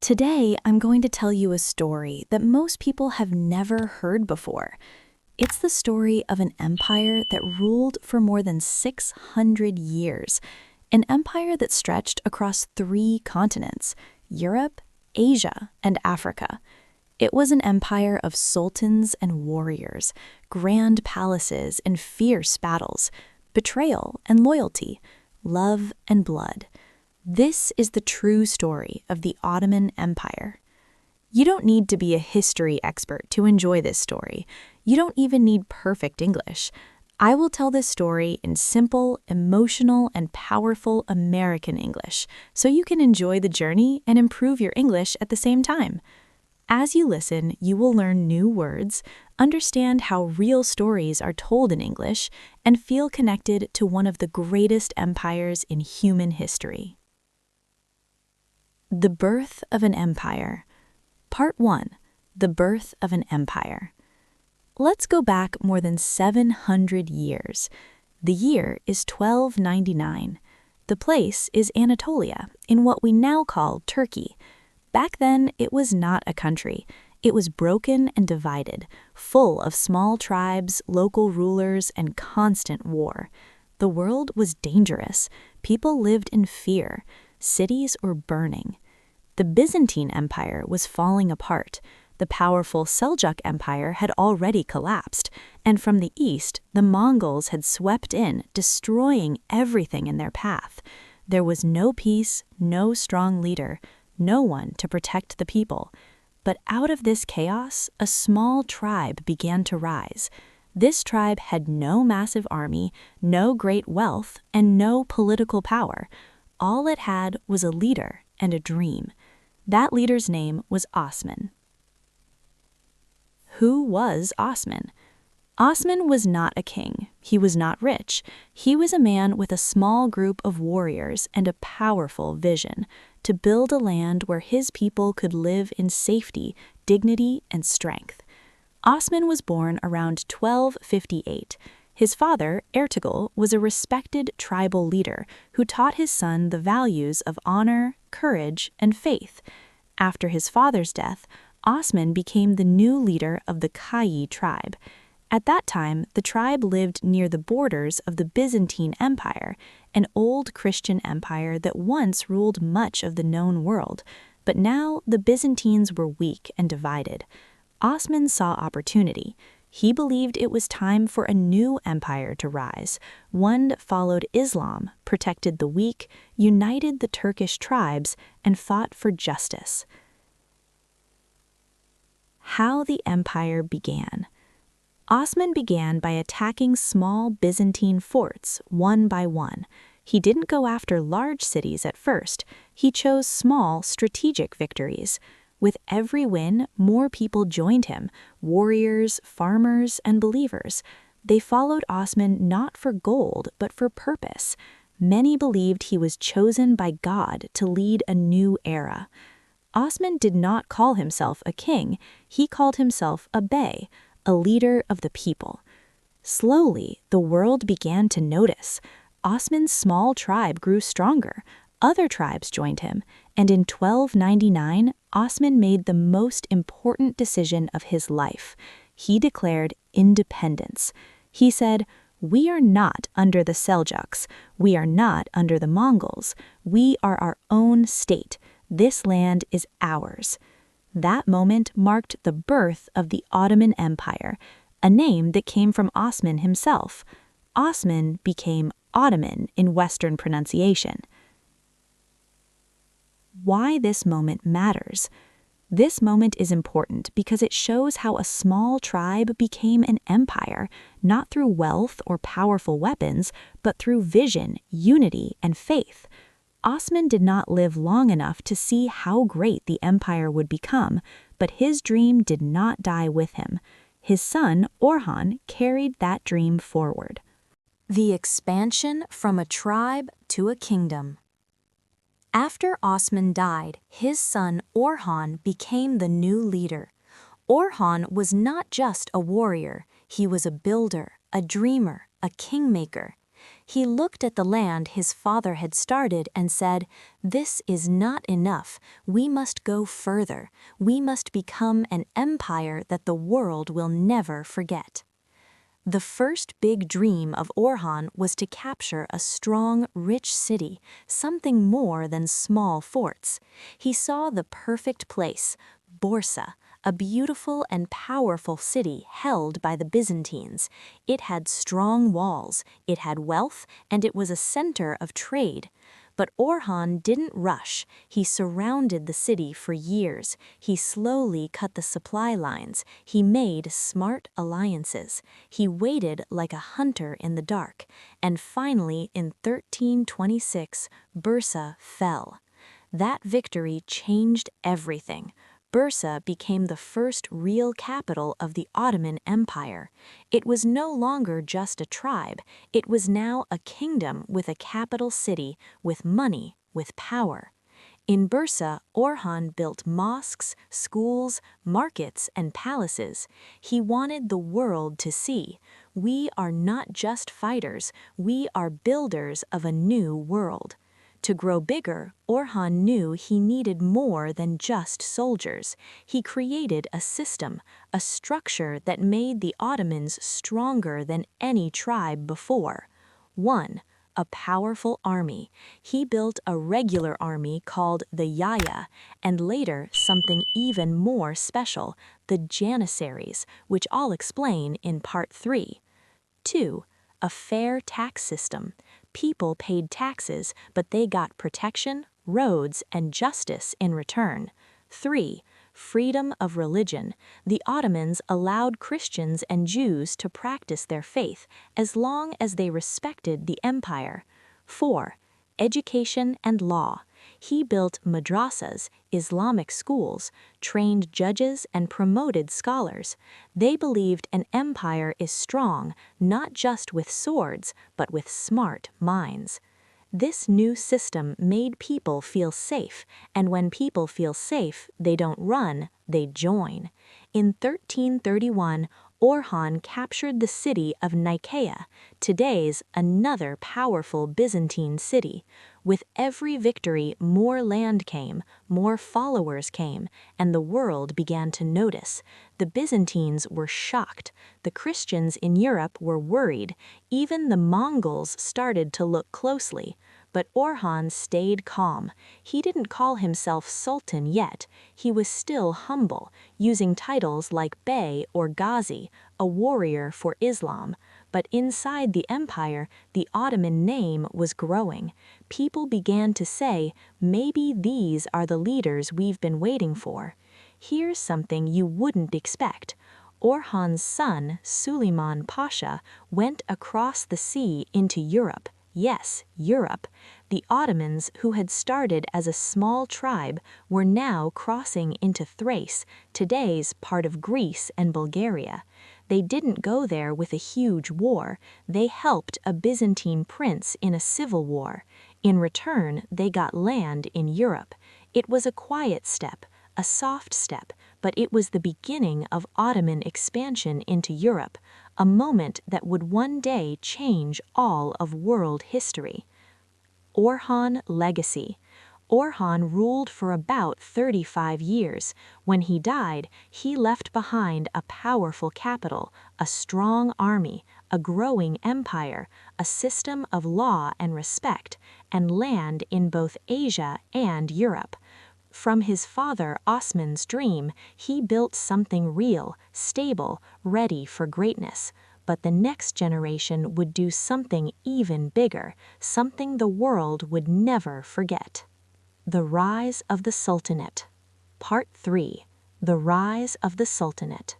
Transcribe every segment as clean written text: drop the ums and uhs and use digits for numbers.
Today, I'm going to tell you a story that most people have never heard before. It's the story of an empire that ruled for more than 600 years, an empire that stretched across 3 continents: Europe, Asia, and Africa. It was an empire of sultans and warriors, grand palaces and fierce battles, betrayal and loyalty, love and blood. This is the true story of the Ottoman Empire. You don't need to be a history expert to enjoy this story. You don't even need perfect English. I will tell this story in simple, emotional, and powerful American English, so you can enjoy the journey and improve your English at the same time. As you listen, you will learn new words, understand how real stories are told in English, and feel connected to one of the greatest empires in human history. The Birth of an Empire. Part 1. The Birth of an Empire. Let's go back more than 700 years. The year is 1299. The place is Anatolia, in what we now call Turkey. Back then, it was not a country. It was broken and divided, full of small tribes, local rulers, and constant war. The world was dangerous. People lived in fear. Cities were burning. The Byzantine Empire was falling apart. The powerful Seljuk Empire had already collapsed, and from the east, the Mongols had swept in, destroying everything in their path. There was no peace, no strong leader, no one to protect the people. But out of this chaos, a small tribe began to rise. This tribe had no massive army, no great wealth, and no political power. All it had was a leader and a dream. That leader's name was Osman. Who was Osman? Osman was not a king. He was not rich. He was a man with a small group of warriors and a powerful vision to build a land where his people could live in safety, dignity, and strength. Osman was born around 1258. His father, Ertugrul, was a respected tribal leader who taught his son the values of honor, courage, and faith. After his father's death, Osman became the new leader of the Kayi tribe. At that time, the tribe lived near the borders of the Byzantine Empire, an old Christian empire that once ruled much of the known world, but now the Byzantines were weak and divided. Osman saw opportunity. He believed it was time for a new empire to rise, one that followed Islam, protected the weak, united the Turkish tribes, and fought for justice. How the empire began. Osman began by attacking small Byzantine forts one by one. He didn't go after large cities at first. He chose small, strategic victories. With every win, more people joined him: warriors, farmers, and believers. They followed Osman not for gold, but for purpose. Many believed he was chosen by God to lead a new era. Osman did not call himself a king. He called himself a bey, a leader of the people. Slowly, the world began to notice. Osman's small tribe grew stronger. Other tribes joined him, and in 1299, Osman made the most important decision of his life. He declared independence. He said, "We are not under the Seljuks. We are not under the Mongols. We are our own state. This land is ours." That moment marked the birth of the Ottoman Empire, a name that came from Osman himself. Osman became Ottoman in Western pronunciation. Why this moment matters. This moment is important because it shows how a small tribe became an empire, not through wealth or powerful weapons, but through vision, unity, and faith. Osman did not live long enough to see how great the empire would become, but his dream did not die with him. His son, Orhan, carried that dream forward. The expansion from a tribe to a kingdom. After Osman died, his son Orhan became the new leader. Orhan was not just a warrior, he was a builder, a dreamer, a kingmaker. He looked at the land his father had started and said, "This is not enough. We must go further. We must become an empire that the world will never forget." The first big dream of Orhan was to capture a strong, rich city, something more than small forts. He saw the perfect place, Borsa, a beautiful and powerful city held by the Byzantines. It had strong walls, it had wealth, and it was a center of trade. But Orhan didn't rush. He surrounded the city for years. He slowly cut the supply lines. He made smart alliances. He waited like a hunter in the dark. And finally, in 1326, Bursa fell. That victory changed everything. Bursa became the first real capital of the Ottoman Empire. It was no longer just a tribe, it was now a kingdom with a capital city, with money, with power. In Bursa, Orhan built mosques, schools, markets, and palaces. He wanted the world to see, we are not just fighters, we are builders of a new world. To grow bigger, Orhan knew he needed more than just soldiers. He created a system, a structure that made the Ottomans stronger than any tribe before. 1. A powerful army. He built a regular army called the Yaya, and later something even more special, the Janissaries, which I'll explain in part 3. 2. A fair tax system. People paid taxes, but they got protection, roads, and justice in return. 3. Freedom of religion. The Ottomans allowed Christians and Jews to practice their faith as long as they respected the empire. 4. Education and law. He built madrasas, Islamic schools, trained judges, and promoted scholars. They believed an empire is strong, not just with swords, but with smart minds. This new system made people feel safe, and when people feel safe, they don't run, they join. In 1331, Orhan captured the city of Nicaea, today's another powerful Byzantine city. With every victory, more land came, more followers came, and the world began to notice. The Byzantines were shocked. The Christians in Europe were worried. Even the Mongols started to look closely. But Orhan stayed calm. He didn't call himself Sultan yet. He was still humble, using titles like Bey or Ghazi, a warrior for Islam. But inside the empire, the Ottoman name was growing. People began to say, maybe these are the leaders we've been waiting for. Here's something you wouldn't expect. Orhan's son, Suleiman Pasha, went across the sea into Europe. Yes, Europe. The Ottomans, who had started as a small tribe, were now crossing into Thrace, today's part of Greece and Bulgaria. They didn't go there with a huge war. They helped a Byzantine prince in a civil war. In return, they got land in Europe. It was a quiet step, a soft step, but it was the beginning of Ottoman expansion into Europe, a moment that would one day change all of world history. Orhan legacy. Orhan ruled for about 35 years. When he died, he left behind a powerful capital, a strong army, a growing empire, a system of law and respect, and land in both Asia and Europe. From his father Osman's dream, he built something real, stable, ready for greatness. But the next generation would do something even bigger, something the world would never forget. The Rise of the Sultanate. Part 3. The Rise of the Sultanate.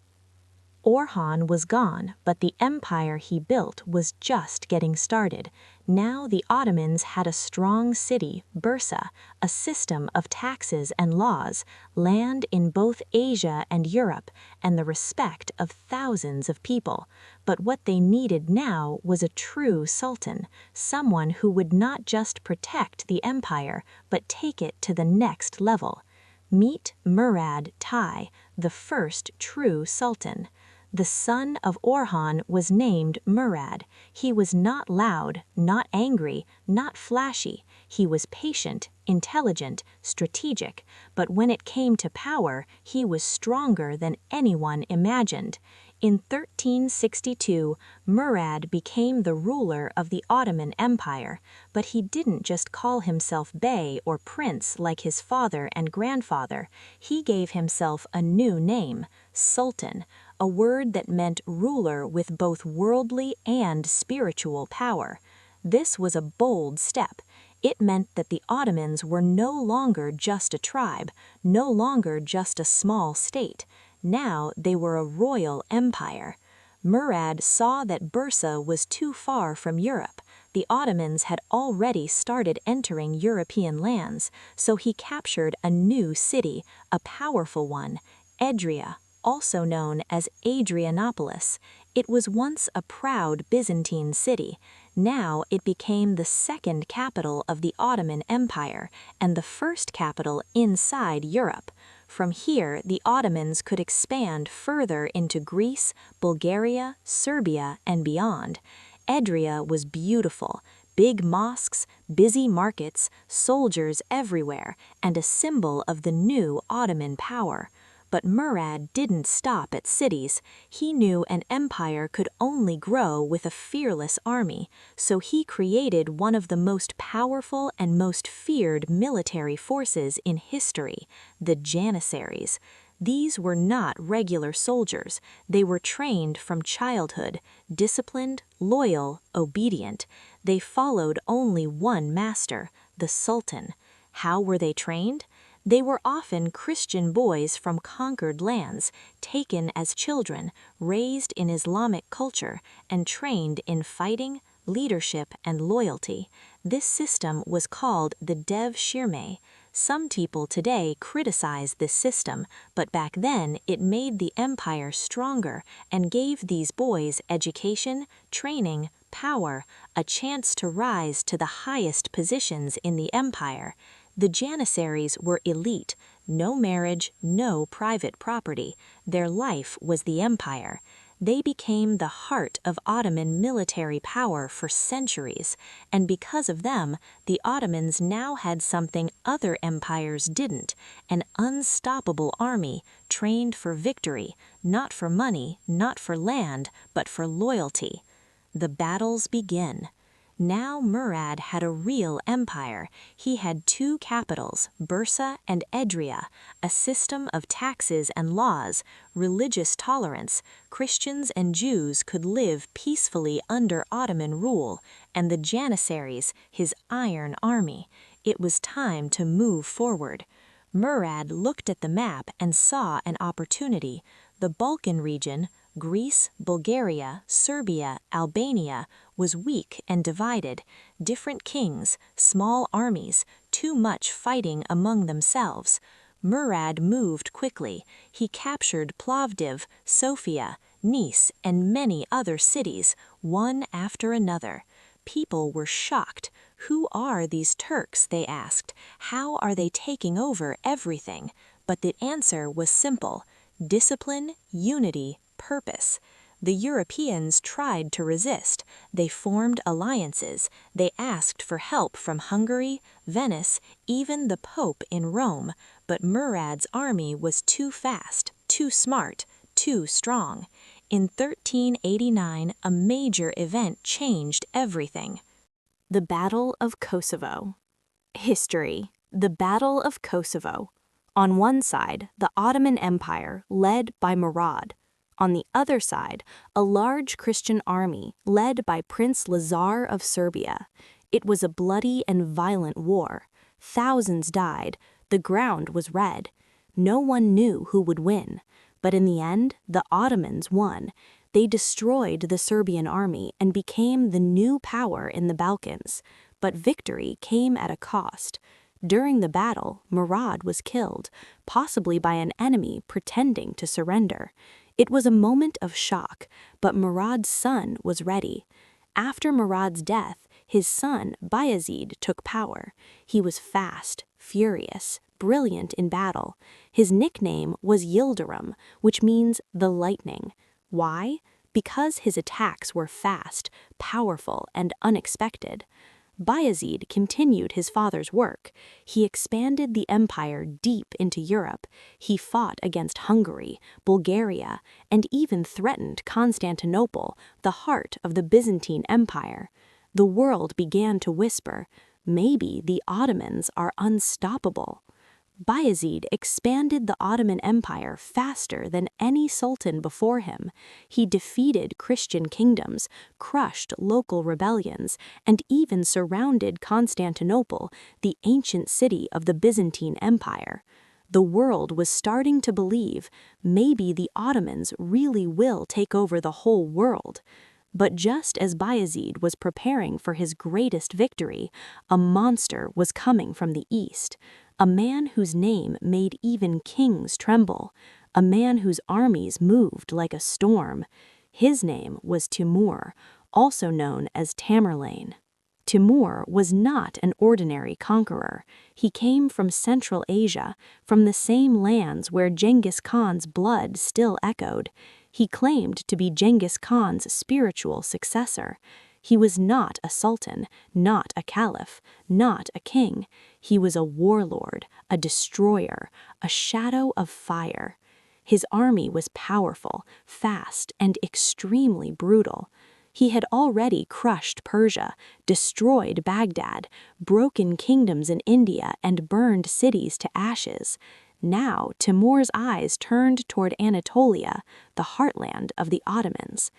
Orhan was gone, but the empire he built was just getting started. Now the Ottomans had a strong city, Bursa, a system of taxes and laws, land in both Asia and Europe, and the respect of thousands of people. But what they needed now was a true sultan, someone who would not just protect the empire, but take it to the next level. Meet Murad Tai, the first true sultan. The son of Orhan was named Murad. He was not loud, not angry, not flashy. He was patient, intelligent, strategic, but when it came to power, he was stronger than anyone imagined. In 1362, Murad became the ruler of the Ottoman Empire, but he didn't just call himself bey or prince like his father and grandfather. He gave himself a new name, Sultan, a word that meant ruler with both worldly and spiritual power. This was a bold step. It meant that the Ottomans were no longer just a tribe, no longer just a small state. Now they were a royal empire. Murad saw that Bursa was too far from Europe. The Ottomans had already started entering European lands, so he captured a new city, a powerful one, Edria, also known as Adrianopolis. It was once a proud Byzantine city. Now it became the second capital of the Ottoman Empire and the first capital inside Europe. From here, the Ottomans could expand further into Greece, Bulgaria, Serbia, and beyond. Edria was beautiful. Big mosques, busy markets, soldiers everywhere, and a symbol of the new Ottoman power. But Murad didn't stop at cities. He knew an empire could only grow with a fearless army, so he created one of the most powerful and most feared military forces in history, the Janissaries. These were not regular soldiers. They were trained from childhood, disciplined, loyal, obedient. They followed only one master, the Sultan. How were they trained? They were often Christian boys from conquered lands, taken as children, raised in Islamic culture, and trained in fighting, leadership, and loyalty. This system was called the Dev Shirme. Some people today criticize this system, but back then it made the empire stronger and gave these boys education, training, power, a chance to rise to the highest positions in the empire. The Janissaries were elite, no marriage, no private property. Their life was the empire. They became the heart of Ottoman military power for centuries, and because of them, the Ottomans now had something other empires didn't, an unstoppable army trained for victory, not for money, not for land, but for loyalty. The battles begin. Now Murad had a real empire. He had two capitals, Bursa and Edria, a system of taxes and laws, religious tolerance. Christians and Jews could live peacefully under Ottoman rule, and the Janissaries, his iron army. It was time to move forward. Murad looked at the map and saw an opportunity. The Balkan region, Greece, Bulgaria, Serbia, Albania, was weak and divided. Different kings, small armies, too much fighting among themselves. Murad moved quickly. He captured Plovdiv, Sofia, Nice, and many other cities, one after another. People were shocked. Who are these Turks, they asked. How are they taking over everything? But the answer was simple: discipline, unity, purpose. The Europeans tried to resist. They formed alliances. They asked for help from Hungary, Venice, even the Pope in Rome. But Murad's army was too fast, too smart, too strong. In 1389, a major event changed everything. The Battle of Kosovo. History. The Battle of Kosovo. On one side, the Ottoman Empire, led by Murad. On the other side, a large Christian army led by Prince Lazar of Serbia. It was a bloody and violent war. Thousands died. The ground was red. No one knew who would win. But in the end, the Ottomans won. They destroyed the Serbian army and became the new power in the Balkans. But victory came at a cost. During the battle, Murad was killed, possibly by an enemy pretending to surrender. It was a moment of shock, but Murad's son was ready. After Murad's death, his son, Bayezid, took power. He was fast, furious, brilliant in battle. His nickname was Yildirim, which means the lightning. Why? Because his attacks were fast, powerful, and unexpected. Bayezid continued his father's work. He expanded the empire deep into Europe. He fought against Hungary, Bulgaria, and even threatened Constantinople, the heart of the Byzantine Empire. The world began to whisper, maybe the Ottomans are unstoppable. Bayezid expanded the Ottoman Empire faster than any sultan before him. He defeated Christian kingdoms, crushed local rebellions, and even surrounded Constantinople, the ancient city of the Byzantine Empire. The world was starting to believe maybe the Ottomans really will take over the whole world. But just as Bayezid was preparing for his greatest victory, a monster was coming from the east. A man whose name made even kings tremble, a man whose armies moved like a storm. His name was Timur, also known as Tamerlane. Timur was not an ordinary conqueror. He came from Central Asia, from the same lands where Genghis Khan's blood still echoed. He claimed to be Genghis Khan's spiritual successor. He was not a sultan, not a caliph, not a king. He was a warlord, a destroyer, a shadow of fire. His army was powerful, fast, and extremely brutal. He had already crushed Persia, destroyed Baghdad, broken kingdoms in India, and burned cities to ashes. Now Timur's eyes turned toward Anatolia, the heartland of the Ottomans.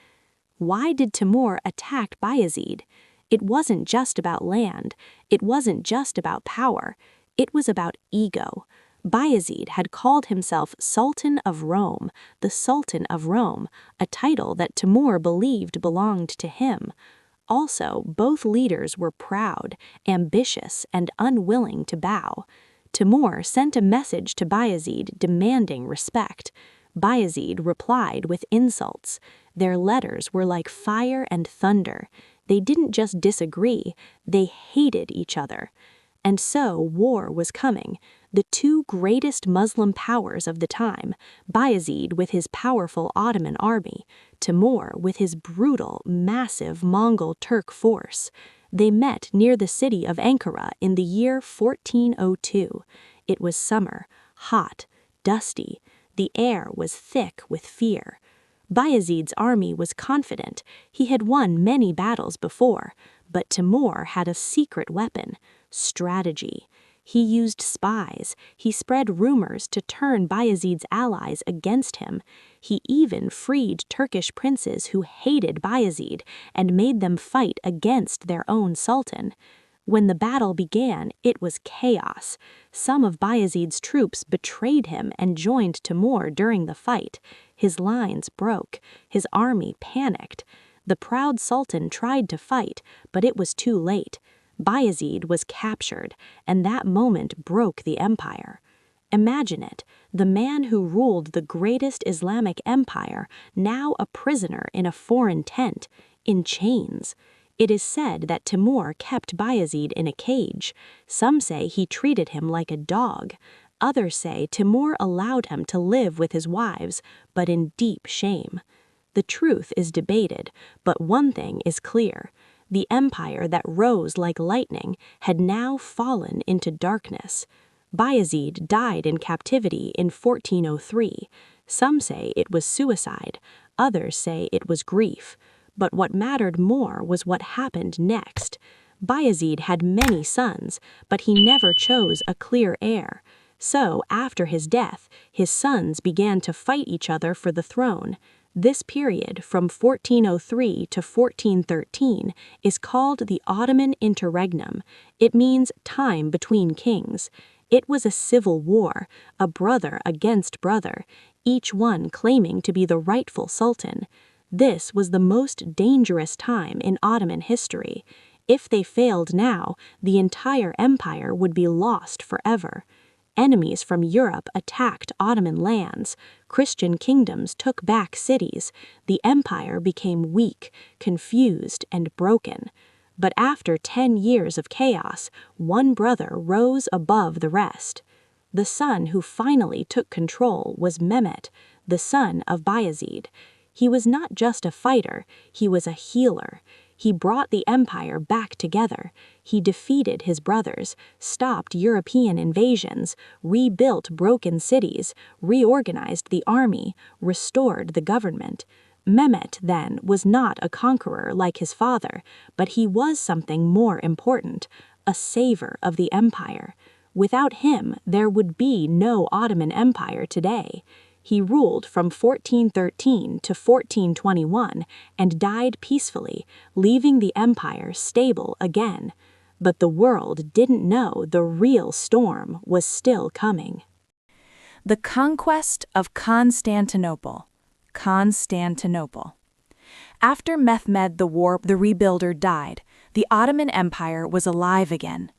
Why did Timur attack Bayezid? It wasn't just about land. It wasn't just about power. It was about ego. Bayezid had called himself Sultan of Rome, the Sultan of Rome, a title that Timur believed belonged to him. Also, both leaders were proud, ambitious, and unwilling to bow. Timur sent a message to Bayezid demanding respect. Bayezid replied with insults. Their letters were like fire and thunder. They didn't just disagree, they hated each other. And so war was coming. The two greatest Muslim powers of the time, Bayezid with his powerful Ottoman army, Timur with his brutal, massive Mongol Turk force. They met near the city of Ankara in the year 1402. It was summer, hot, dusty. The air was thick with fear. Bayezid's army was confident. He had won many battles before, but Timur had a secret weapon: strategy. He used spies. He spread rumors to turn Bayezid's allies against him. He even freed Turkish princes who hated Bayezid and made them fight against their own sultan. When the battle began, it was chaos. Some of Bayezid's troops betrayed him and joined Timur during the fight. His lines broke. His army panicked. The proud sultan tried to fight, but it was too late. Bayezid was captured, and that moment broke the empire. Imagine it, the man who ruled the greatest Islamic empire, now a prisoner in a foreign tent, in chains. It is said that Timur kept Bayezid in a cage. Some say he treated him like a dog. Others say Timur allowed him to live with his wives, but in deep shame. The truth is debated, but one thing is clear. The empire that rose like lightning had now fallen into darkness. Bayezid died in captivity in 1403. Some say it was suicide, others say it was grief. But what mattered more was what happened next. Bayezid had many sons, but he never chose a clear heir. So, after his death, his sons began to fight each other for the throne. This period, from 1403 to 1413, is called the Ottoman Interregnum. It means time between kings. It was a civil war, a brother against brother, each one claiming to be the rightful sultan. This was the most dangerous time in Ottoman history. If they failed now, the entire empire would be lost forever. Enemies from Europe attacked Ottoman lands. Christian kingdoms took back cities. The empire became weak, confused, and broken. But after 10 years of chaos, one brother rose above the rest. The son who finally took control was Mehmet, the son of Bayezid. He was not just a fighter, he was a healer. He brought the empire back together. He defeated his brothers, stopped European invasions, rebuilt broken cities, reorganized the army, restored the government. Mehmet, then, was not a conqueror like his father, but he was something more important, a saver of the empire. Without him, there would be no Ottoman Empire today. He ruled from 1413 to 1421 and died peacefully, leaving the empire stable again. But the world didn't know the real storm was still coming. The conquest of Constantinople. After Mehmed the Rebuilder died, the Ottoman Empire was alive again.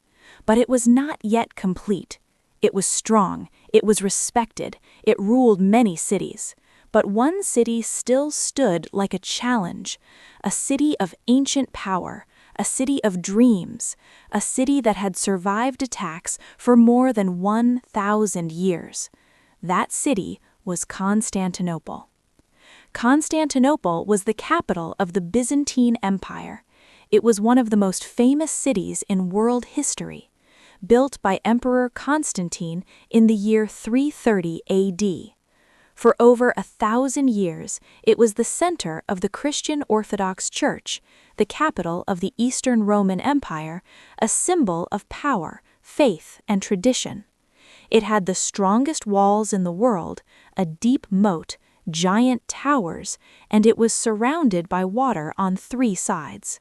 But it was not yet complete. It was strong, it was respected, it ruled many cities. But one city still stood like a challenge, a city of ancient power, a city of dreams, a city that had survived attacks for more than 1,000 years. That city was Constantinople. Constantinople was the capital of the Byzantine Empire. It was one of the most famous cities in world history. Built by Emperor Constantine in the year 330 AD. For over 1,000 years, it was the center of the Christian Orthodox Church, the capital of the Eastern Roman Empire, a symbol of power, faith, and tradition. It had the strongest walls in the world, a deep moat, giant towers, and it was surrounded by water on 3 sides.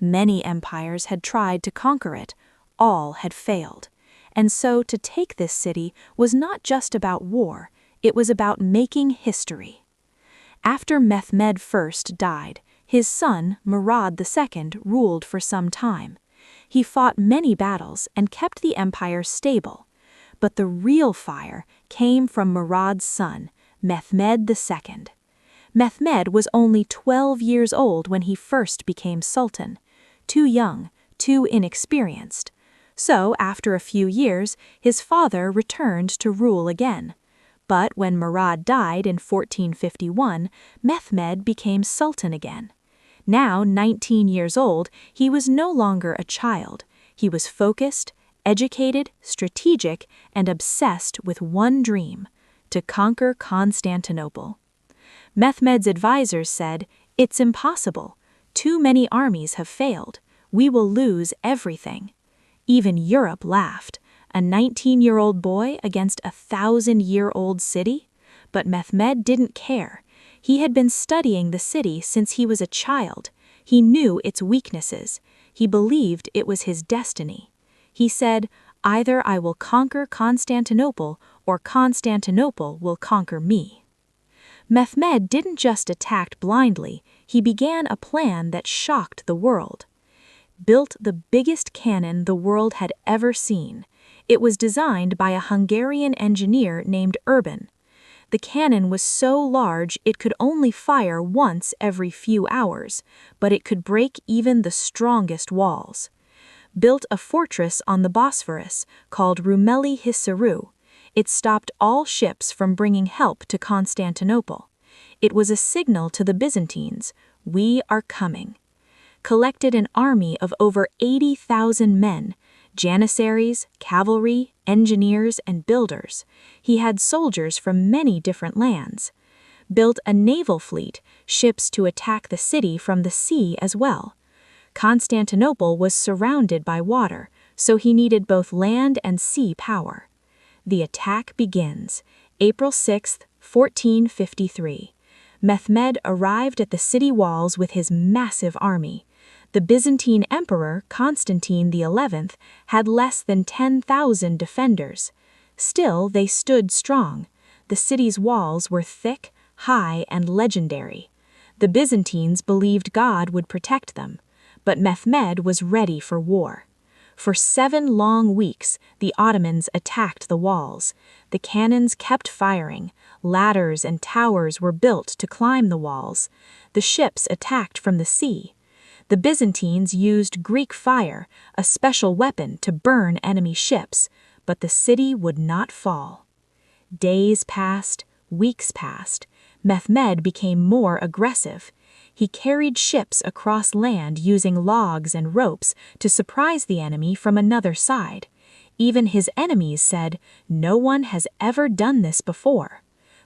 Many empires had tried to conquer it. All had failed. And so to take this city was not just about war, it was about making history. After Mehmed I died, his son, Murad II, ruled for some time. He fought many battles and kept the empire stable. But the real fire came from Murad's son, Mehmed II. Mehmed was only 12 years old when he first became sultan. Too young, too inexperienced. So, after a few years, his father returned to rule again. But when Murad died in 1451, Mehmed became sultan again. Now 19 years old, he was no longer a child. He was focused, educated, strategic, and obsessed with one dream: to conquer Constantinople. Mehmed's advisors said, "It's impossible. Too many armies have failed. We will lose everything." Even Europe laughed. A 19-year-old boy against a 1,000-year-old city? But Mehmed didn't care. He had been studying the city since he was a child. He knew its weaknesses. He believed it was his destiny. He said, "Either I will conquer Constantinople or Constantinople will conquer me." Mehmed didn't just attack blindly. He began a plan that shocked the world. Built the biggest cannon the world had ever seen. It was designed by a Hungarian engineer named Urban. The cannon was so large it could only fire once every few hours, but it could break even the strongest walls. Built a fortress on the Bosphorus called Rumeli Hisarü. It stopped all ships from bringing help to Constantinople. It was a signal to the Byzantines, "We are coming." Collected an army of over 80,000 men, janissaries, cavalry, engineers, and builders. He had soldiers from many different lands. Built a naval fleet, ships to attack the city from the sea as well. Constantinople was surrounded by water, so he needed both land and sea power. The attack begins, April 6, 1453. Mehmed arrived at the city walls with his massive army. The Byzantine Emperor, Constantine XI, had less than 10,000 defenders. Still, they stood strong. The city's walls were thick, high, and legendary. The Byzantines believed God would protect them, but Mehmed was ready for war. For 7 long weeks, the Ottomans attacked the walls. The cannons kept firing. Ladders and towers were built to climb the walls. The ships attacked from the sea. The Byzantines used Greek fire, a special weapon to burn enemy ships, but the city would not fall. Days passed, weeks passed. Mehmed became more aggressive. He carried ships across land using logs and ropes to surprise the enemy from another side. Even his enemies said, "No one has ever done this before."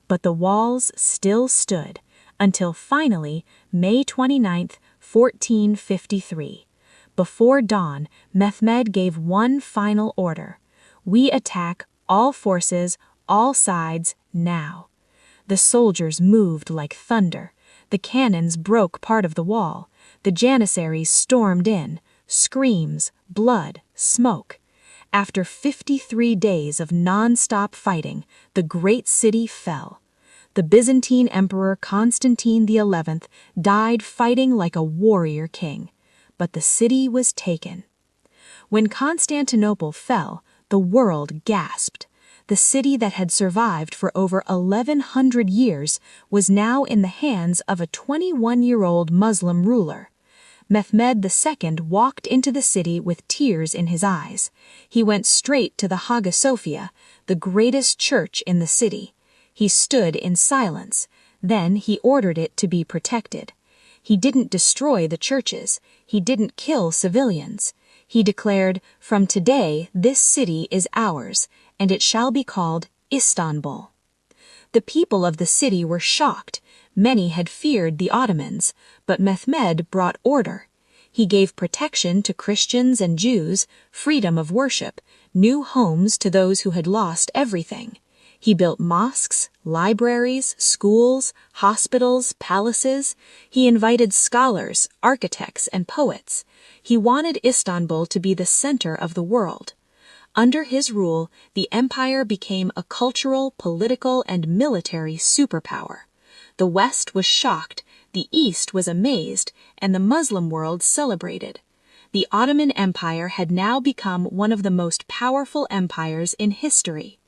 But the walls still stood, until finally, May 29th, 1453. Before dawn, Mehmed gave one final order: "We attack all forces, all sides, now." The soldiers moved like thunder. The cannons broke part of the wall. The Janissaries stormed in. Screams, blood, smoke. After 53 days of non-stop fighting, the great city fell. The Byzantine Emperor Constantine XI died fighting like a warrior king. But the city was taken. When Constantinople fell, the world gasped. The city that had survived for over 1,100 years was now in the hands of a 21-year-old Muslim ruler. Mehmed II walked into the city with tears in his eyes. He went straight to the Hagia Sophia, the greatest church in the city. He stood in silence. Then he ordered it to be protected. He didn't destroy the churches. He didn't kill civilians. He declared, "From today, this city is ours, and it shall be called Istanbul." The people of the city were shocked. Many had feared the Ottomans, but Mehmed brought order. He gave protection to Christians and Jews, freedom of worship, new homes to those who had lost everything. He built mosques, libraries, schools, hospitals, palaces. He invited scholars, architects, and poets. He wanted Istanbul to be the center of the world. Under his rule, the empire became a cultural, political, and military superpower. The West was shocked, the East was amazed, and the Muslim world celebrated. The Ottoman Empire had now become one of the most powerful empires in history.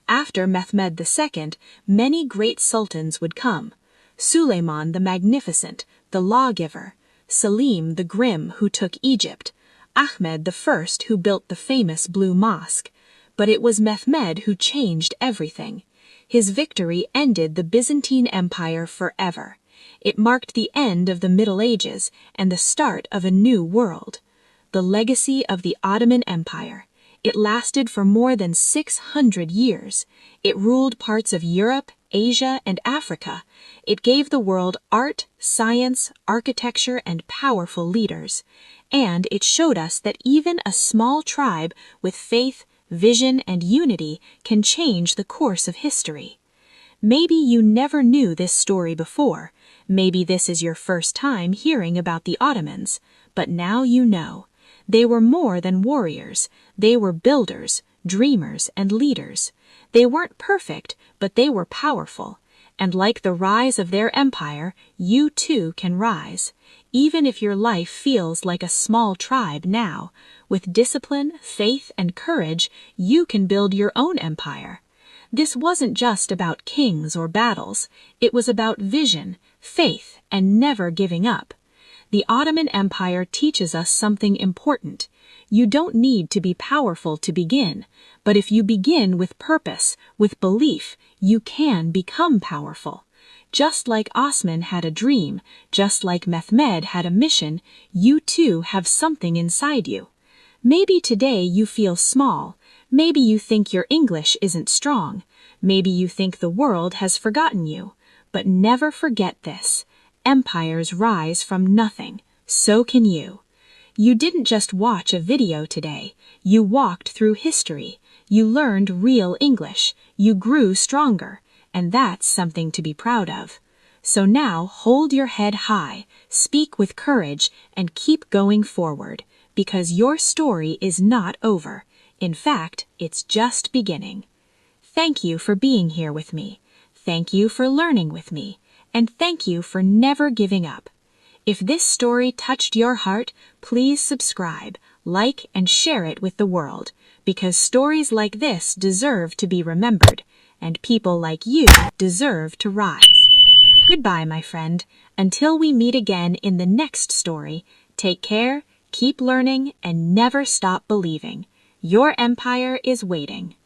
After Mehmed II, many great sultans would come: Suleiman the Magnificent, the lawgiver; Selim the Grim, who took Egypt; Ahmed I, who built the famous Blue Mosque. But it was Mehmed who changed everything. His victory ended the Byzantine Empire forever. It marked the end of the Middle Ages and the start of a new world. The legacy of the Ottoman Empire. It lasted for more than 600 years. It ruled parts of Europe, Asia, and Africa. It gave the world art, science, architecture, and powerful leaders. And it showed us that even a small tribe with faith, vision, and unity can change the course of history. Maybe you never knew this story before. Maybe this is your first time hearing about the Ottomans. But now you know. They were more than warriors. They were builders, dreamers, and leaders. They weren't perfect, but they were powerful. And like the rise of their empire, you too can rise. Even if your life feels like a small tribe now, with discipline, faith, and courage, you can build your own empire. This wasn't just about kings or battles. It was about vision, faith, and never giving up. The Ottoman Empire teaches us something important. You don't need to be powerful to begin, but if you begin with purpose, with belief, you can become powerful. Just like Osman had a dream, just like Mehmed had a mission, you too have something inside you. Maybe today you feel small. Maybe you think your English isn't strong. Maybe you think the world has forgotten you. But never forget this. Empires rise from nothing. So can you. You didn't just watch a video today. You walked through history. You learned real English. You grew stronger. And that's something to be proud of. So now hold your head high, speak with courage, and keep going forward. Because your story is not over. In fact, it's just beginning. Thank you for being here with me. Thank you for learning with me. And thank you for never giving up. If this story touched your heart, please subscribe, like, and share it with the world, because stories like this deserve to be remembered, and people like you deserve to rise. Goodbye, my friend. Until we meet again in the next story, take care, keep learning, and never stop believing. Your empire is waiting.